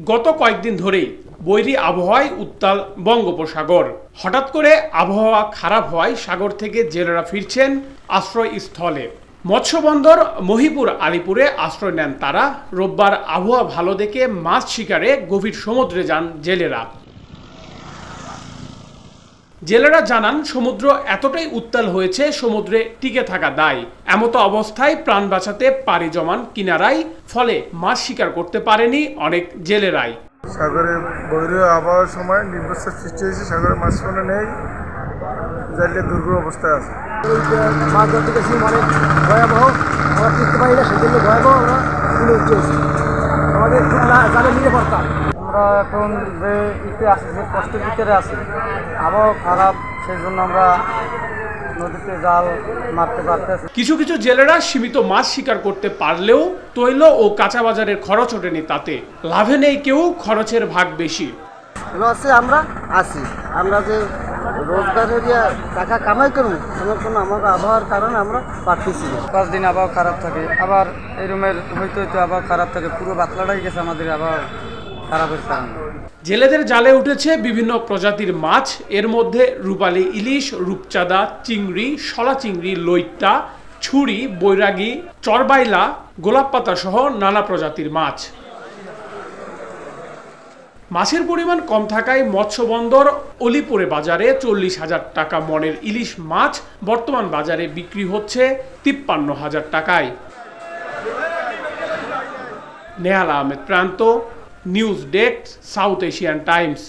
গত কয়েকদিন ধরেই বৈরী আবহাওয়ায় উত্তাল বঙ্গোপসাগর। হঠাৎ করে আবহাওয়া খারাপ হওয়ায় সাগর থেকে জেলেরা ফিরছেন আশ্রয়স্থলে। মৎস্যবন্দর মহিপুর আলীপুরে আশ্রয় নেন তারা। রোববার আবহাওয়া ভালো দেখে মাছ শিকারে গভীর সমুদ্রে যান জেলেরা। জেলেরা জানান, সমুদ্র এতটাই উত্তাল হয়েছে সমুদ্রে টিকে থাকা দায়। এমতো অবস্থায় প্রাণ বাঁচাতে পাড়ি জমান কিনারায়, ফলে মাছ শিকার করতে পারেনি অনেক জেলেরাই। সাগরে বৈরী আবহাওয়ার সময় নিম্নচাপ সৃষ্টি হয়েছে, সাগরে মাছ মানে নেই, জালে দুর্গম অবস্থায় আছে। মাছ ধরতে গেছি অনেক ভয়াবহ, আমরা টিকতে পারি না, সেজন্য ভয়াবহ আমরা তুলে উঠেছি। আমাদের খুব জালে নিয়ে পড়তাম। আমরা এখন যে ইতে আছি, যে কষ্টের ভিতরে আছি, আবহাওয়া খারাপ, সেই জন্য আমরা নদীতে জাল মারতে পারতেছি। কিছু কিছু জেলেরা সীমিত মাছ শিকার করতে পারলেও তৈল ও কাঁচা বাজারের খরচ ওঠেনি তাতে। লাভে নেই কেউ, খরচের ভাগ বেশি। লসে আমরা আছি, আমরা যে রোজগারের টাকা কামাই করুন, এমন কোনো আমাদের আবহাওয়ার কারণে আমরা পারতেছি না। 5 দিন আবহাওয়া খারাপ থাকে, আবার এই রুমের হইতে হইতে আবহাওয়া খারাপ থাকে, পুরো বাতলাটাই গেছে আমাদের আবহাওয়া খারাপের কারণে। জেলেদের জালে উঠেছে বিভিন্ন প্রজাতির মাছ, এর মধ্যে রূপালী ইলিশ, রূপচাঁদা, চিংড়ি, শলা চিংড়ি, লইট্টা, ছুরি, বৈরাগী, চরবাইলা, গোলাপ পাতা সহ নানা প্রজাতির মাছ। মাছের পরিমাণ কম থাকায় মৎস্যবন্দর অলীপুরে বাজারে 40,000 টাকা মনের ইলিশ মাছ বর্তমান বাজারে বিক্রি হচ্ছে 53,000 টাকায়। নেহাল আহমেদ প্রান্ত, news desk, south Asian Times.